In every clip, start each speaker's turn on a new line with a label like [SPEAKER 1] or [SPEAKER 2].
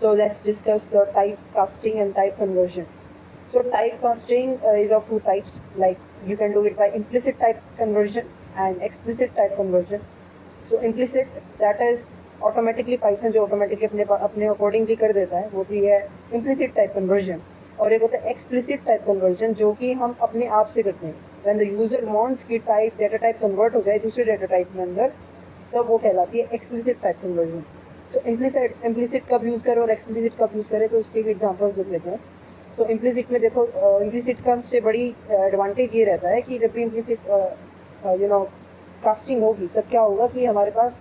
[SPEAKER 1] So let's discuss the typecasting and type conversion. So typecasting is of two types. Like you can do it by implicit type conversion and explicit type conversion. So implicit, that is automatically Python जो automatically अपने accordingly कर देता है, वो भी है implicit type conversion. और एक होता है एक्सप्लिसिट टाइप कन्वर्जन, जो कि हम अपने आप से करते हैं. व्हेन द यूजर वांट्स कि टाइप डेटा टाइप कन्वर्ट हो जाए दूसरे डेटा टाइप में अंदर, तब वो कहलाती है एक्सप्लिसिट टाइप कन्वर्जन. सो इम्प्लिसिट कब यूज़ करें और एक्सप्लिसिट कब यूज़ करें, तो उसके भी एग्जाम्पल्स देख लेते हैं. सो इम्प्लिसिट में देखो, इम्प्लिसिट का सबसे बड़ी एडवांटेज ये रहता है कि जब भी इम्प्लिसिट कास्टिंग होगी, तब क्या होगा कि हमारे पास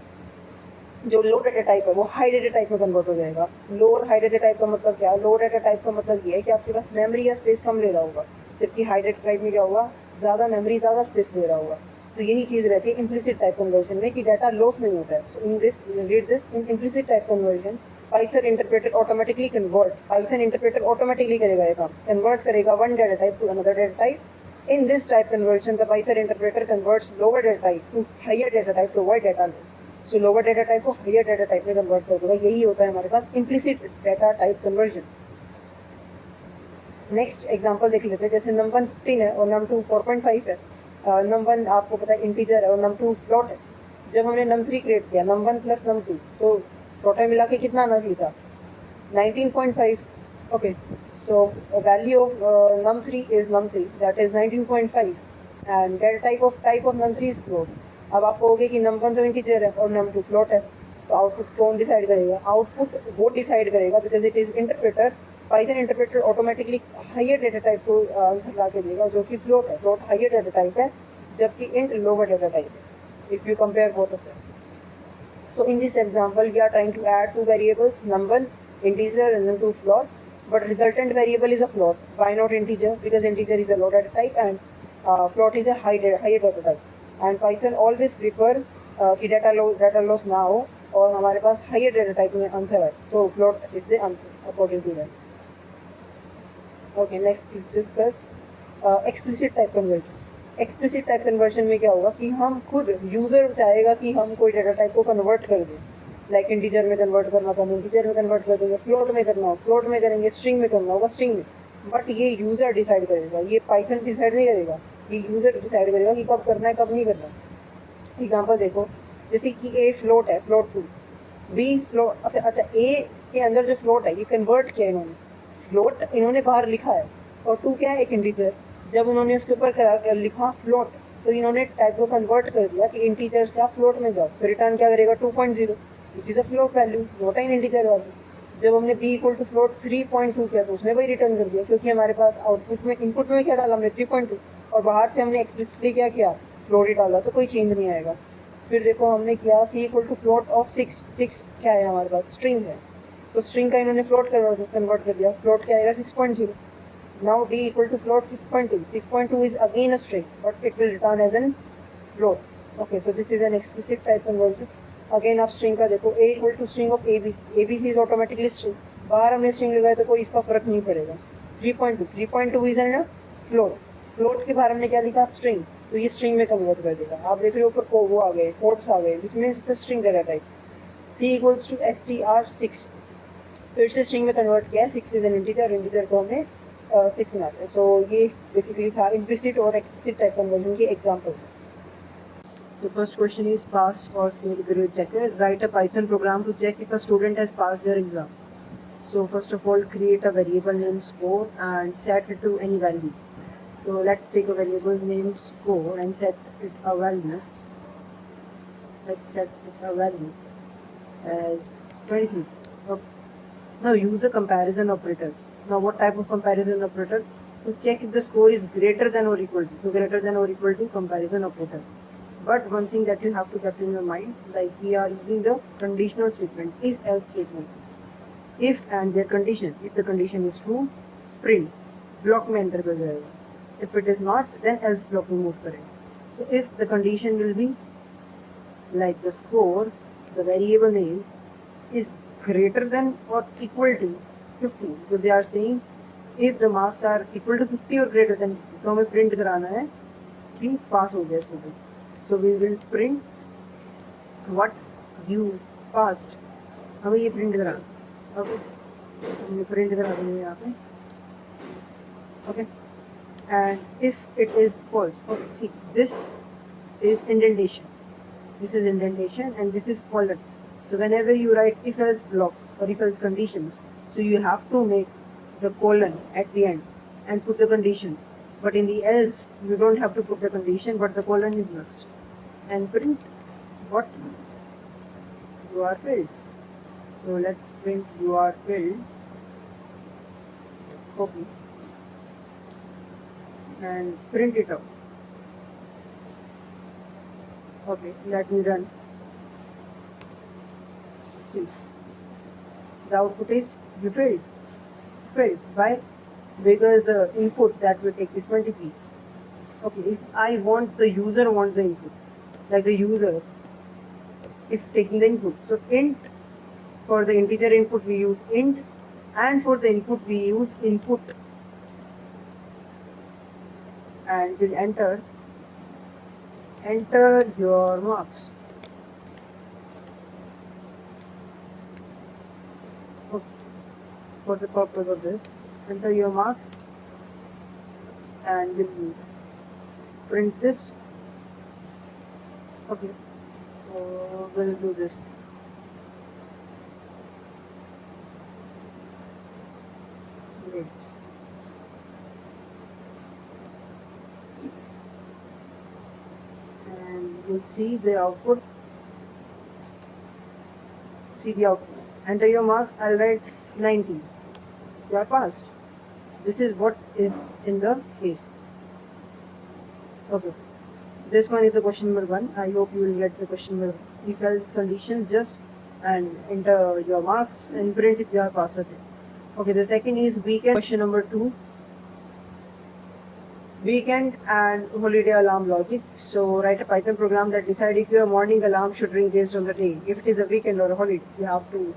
[SPEAKER 1] जो लो डेटा टाइप है वो हाई डेटा टाइप में कन्वर्ट हो जाएगा. लो और हाई डेटा टाइप का मतलब क्या है? लो डेटा टाइप का मतलब ये है कि आपके पास मेमोरी या स्पेस कम ले रहा होगा, जबकि हाई डेटा टाइप में क्या होगा, ज़्यादा मेमोरी ज़्यादा स्पेस ले रहा होगा. तो यही चीज़ रहती है इम्प्लिसिट टाइप कन्वर्जन में, कि डाटा लॉस नहीं होता है. So in this read this, in implicit type conversion Python interpreter automatically convert, Python interpreter automatically करेगा ये काम, कन्वर्ट करेगा one data type to another data type. In this type conversion, the Python interpreter converts lower data type to higher data type to avoid data loss. So lower data type को higher data type में convert कर देगा. यही होता है हमारे पास implicit data type conversion. Next example देख लेते हैं. जैसे num1 15 है और num2 4.5 है. num1 आपको पता है integer है और num2 float है. जब हमने num3 create किया, num1 plus num2, तो टोटल मिला के कितना आना चाहिए था? 19.5. Okay, so a value of num3 is num3, that is 19.5, and data type of num3 is float. अब आप कहोगे कि num1 तो इंटीजर है और num2 फ्लोट है, तो आउटपुट कौन डिसाइड करेगा? आउटपुट वो डिसाइड करेगा, because it is interpreter. Python interpreter automatically higher data type को आंसर ला के देगा, जो कि फ्लोट है. फ्लोट हाइयर डेटा टाइप है, जबकि इंट लोअर डेटा टाइप है, if you compare both of them. So in this example we are trying to add two variables, num1 integer and num2 float, but resultant variable is a float. Why not integer? Because integer is a low data type and float is a higher data type. And Python always prefer कि data loss ना हो और हमारे पास higher data type में answer है, तो float is the answer according to that. Okay, next let's discuss explicit type conversion. Explicit type conversion में क्या होगा कि हम खुद यूजर चाहेगा कि हम कोई डेटा टाइप को कन्वर्ट कर दें. लाइक इंटीजर में कन्वर्ट करना था, इंटीजर में कन्वर्ट कर देंगे. फ्लोट में करना हो फ्लोट में करेंगे, स्ट्रिंग में करना होगा स्ट्रिंग में. बट ये यूज़र डिसाइड करेगा, ये पाइथन डिसाइड नहीं करेगा, ये यूज़र डिसाइड करेगा कि कब करना है कब नहीं करना. एग्जांपल देखो, जैसे कि ए फ्लोट है, फ्लोट 2, बी फ्लोट. अच्छा, ए के अंदर जो फ्लोट है ये कन्वर्ट किया इन्होंने, फ्लोट इन्होंने बाहर लिखा है, और 2 क्या है, एक इंटीजर. जब उन्होंने उसके ऊपर लिखा फ्लोट, तो इन्होंने टाइप को कन्वर्ट कर दिया कि इंटीजर से आप फ्लोट में जाओ. तो रिटर्न क्या करेगा? 2.0, which is a float value, not an integer value. जब हमने b इक्वल टू फ्लोट 3.2 किया, तो उसने वही रिटर्न कर दिया, क्योंकि हमारे पास आउटपुट में, इनपुट में क्या डाला हमने? 3.2, और बाहर से हमने एक्सप्लिसिटली क्या किया? फ्लोट ही डाला, तो कोई चेंज नहीं आएगा. फिर देखो हमने किया c equal to float of 6 क्या है हमारे पास? स्ट्रिंग है, तो स्ट्रिंग का इन्होंने फ्लोट कन्वर्ट कर दिया. फ्लोट क्या आएगा? 6.0. Now d equal to float 6.2. 6.2 is again a string, but it will return as an float. Okay, so this is an explicit type conversion. Again आप स्ट्रिंग का देखो, a equal to string of ABC is automatically string. बाहर हमने string लगाया तो कोई इसका फर्क नहीं पड़ेगा. 3.2 इज एन फ्लोट. फ्लोट के बाहर हमने क्या लिखा? स्ट्रिंग, तो ये स्ट्रिंग में कन्वर्ट कर देगा. आप देख रहे हो ऊपर वो आ गए, कोट्स आ गए, which means the string data type. c equals to str6, फिर से स्ट्रिंग में कन्वर्ट किया. 6 इज एन इंटीजर, इंटीजर को हमने 6 बना दिया. सो ये बेसिकली था इम्प्लिसिट और एक्सप्लिसिट टाइप कन्वर्जन के examples. The first question is pass or fail grade checker. Write a Python program to check if a student has passed their exam. So first of all, create a variable named score and set it to any value. So let's take a variable named score and set it a value. Let's set it a value as 23. Now use a comparison operator. Now what type of comparison operator? To check if the score is greater than or equal to. So greater than or equal to comparison operator. But one thing that you have to keep in your mind, like we are using the conditional statement, if else statement. If and their condition. If the condition is true, print, block में enter कर जाएगा. If it is not, then else block में move करेगा. So if the condition will be like the score, the variable name is greater than or equal to 50, because they are saying if the marks are equal to 50 or greater than 50, तो हमें print कराना है कि पास हो जाए student. So we will print what you passed. हमें ये print कराना. ओके, हमने प्रिंट करा देंगे यहाँ पे. Okay, and if it is false, okay, see, this is indentation. This is indentation and this is colon. So whenever you write if else block or if else conditions, so you have to make the colon at the end and put the condition. But in the else, you don't have to put the condition, but the colon is must. And print what you are filled. So let's print you are filled. Copy and print it out. Okay, let me run. See, the output is you filled. Filled. Why? Because the input that we take is 23. Okay, if I want the user want the input, like the user, if taking the input, so int for the integer input we use int, and for the input we use input, and we'll enter your marks. Okay. For the purpose of this, enter your marks and we'll print this. Okay, so we'll do this. Wait. And we'll see the output. See the output. Enter your marks. I'll write 90. You are passed. This is what is in the case. Okay. This one is the question number 1. I hope you will get the question number 1. If else conditions, just and enter your marks and print if you are passed. Okay, the second is weekend. Question number 2. Weekend and holiday alarm logic. So write a Python program that decide if your morning alarm should ring based on the day. If it is a weekend or a holiday, you have to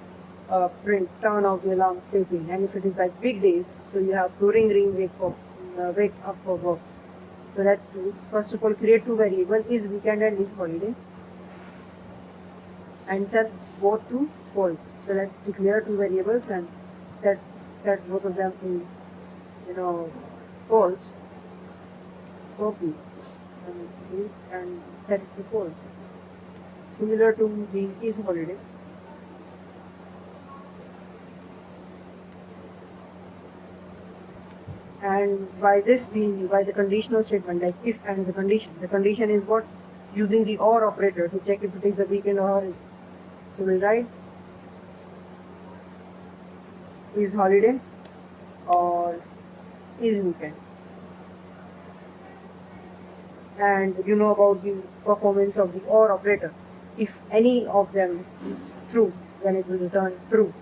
[SPEAKER 1] print turn off the alarm sleeping. And if it is like weekdays, so you have to ring wake up for work. So let's do it. First of all, create two variables, is weekend and is holiday, and set both to false. So let's declare two variables and set both of them to false. Copy and paste and set it to false. Similar to the is holiday. And by the conditional statement, like if and the condition is what? Using the OR operator to check if it is the weekend or holiday. So we'll write is holiday or is weekend. And you know about the performance of the OR operator. If any of them is true, then it will return true.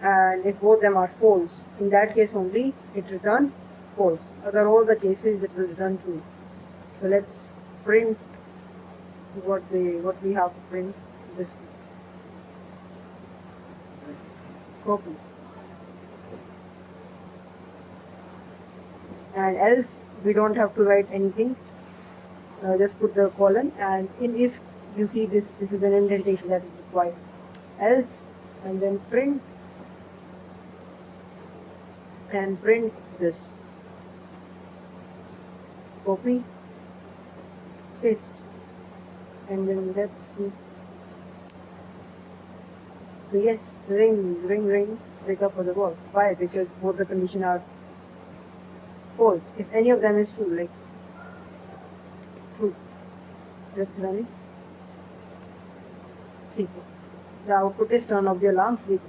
[SPEAKER 1] And if both them are false, in that case only it return false. Other all the cases it will return true. So let's print what we have to print this. Copy. And else we don't have to write anything. Just put the colon, and if you see this is an indentation that is required. Else, and then print this. Copy, paste, and then let's see. So yes, ring, wake up for the work. Why? Because both the condition are false. If any of them is true, like true, let's run it. See, the output is turn off the alarm sleep.